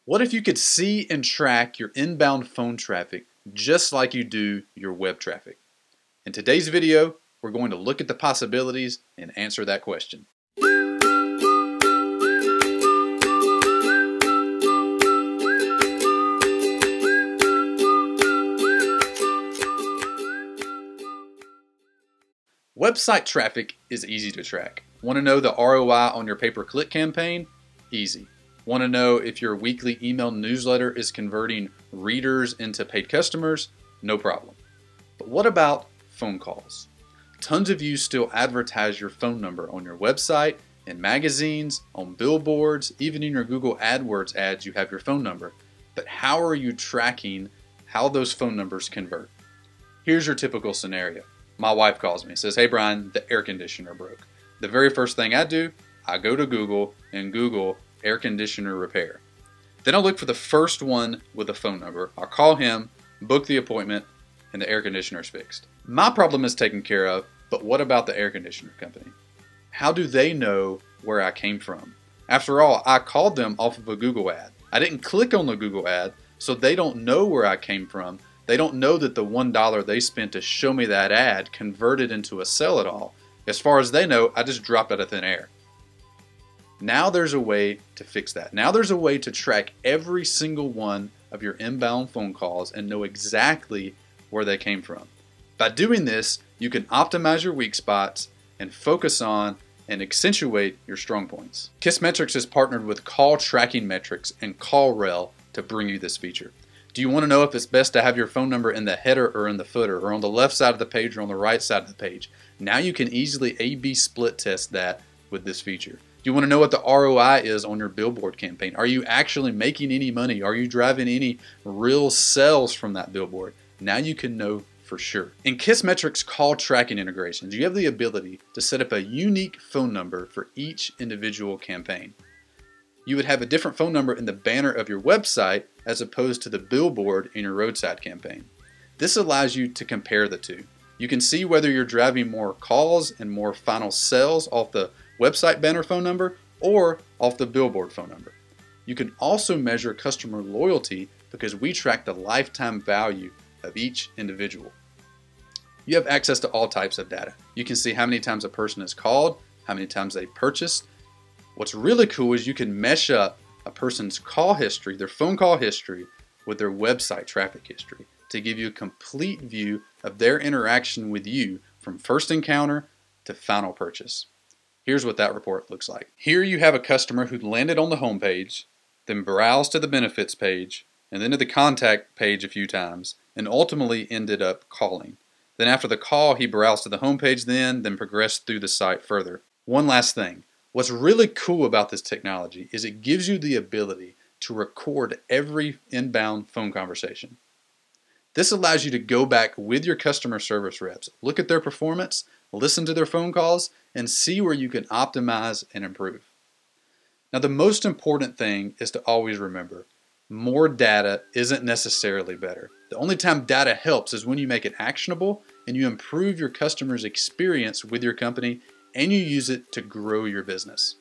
What if you could see and track your inbound phone traffic just like you do your web traffic? In today's video, we're going to look at the possibilities and answer that question. Website traffic is easy to track. Want to know the ROI on your pay-per-click campaign? Easy. Want to know if your weekly email newsletter is converting readers into paid customers? No problem. But what about phone calls? Tons of you still advertise your phone number on your website, in magazines, on billboards, even in your Google AdWords ads you have your phone number. But how are you tracking how those phone numbers convert? Here's your typical scenario. My wife calls me and says, "Hey Brian, the air conditioner broke." The very first thing I do, I go to Google and Google air conditioner repair. Then I look for the first one with a phone number. I'll call him, book the appointment, and the air conditioner is fixed. My problem is taken care of, but what about the air conditioner company? How do they know where I came from? After all, I called them off of a Google ad. I didn't click on the Google ad, so they don't know where I came from. They don't know that the $1 they spent to show me that ad converted into a sale at all. As far as they know, I just dropped out of thin air. Now there's a way to fix that. Now there's a way to track every single one of your inbound phone calls and know exactly where they came from. By doing this, you can optimize your weak spots and focus on and accentuate your strong points. KISSmetrics has partnered with Call Tracking Metrics and CallRail to bring you this feature. Do you want to know if it's best to have your phone number in the header or in the footer, or on the left side of the page or on the right side of the page? Now you can easily A/B split test that with this feature. Do you want to know what the ROI is on your billboard campaign? Are you actually making any money? Are you driving any real sales from that billboard? Now you can know for sure. In KISSmetrics call tracking integrations, you have the ability to set up a unique phone number for each individual campaign. You would have a different phone number in the banner of your website as opposed to the billboard in your roadside campaign. This allows you to compare the two. You can see whether you're driving more calls and more final sales off the website banner phone number or off the billboard phone number. You can also measure customer loyalty because we track the lifetime value of each individual. You have access to all types of data. You can see how many times a person has called, how many times they purchased. What's really cool is you can mesh up a person's call history, their phone call history, with their website traffic history to give you a complete view of their interaction with you from first encounter to final purchase. Here's what that report looks like. Here you have a customer who landed on the home page, then browsed to the benefits page, and then to the contact page a few times, and ultimately ended up calling. Then after the call, he browsed to the home page then progressed through the site further. One last thing. What's really cool about this technology is it gives you the ability to record every inbound phone conversation. This allows you to go back with your customer service reps, look at their performance, listen to their phone calls, and see where you can optimize and improve. Now, the most important thing is to always remember, more data isn't necessarily better. The only time data helps is when you make it actionable and you improve your customer's experience with your company and you use it to grow your business.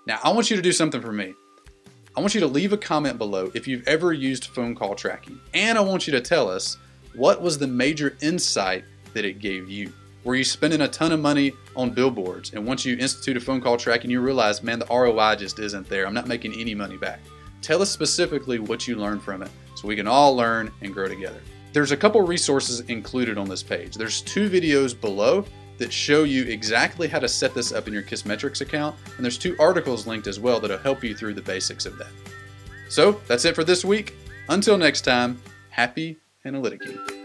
Now, I want you to do something for me. I want you to leave a comment below if you've ever used phone call tracking. And I want you to tell us what was the major insight that it gave you. Were you spending a ton of money on billboards and once you institute a phone call tracking you realize, man, the ROI just isn't there. I'm not making any money back. Tell us specifically what you learned from it so we can all learn and grow together. There's a couple resources included on this page. There's 2 videos below that show you exactly how to set this up in your KISSmetrics account, and there's 2 articles linked as well that'll help you through the basics of that. So that's it for this week. Until next time, happy analyticing.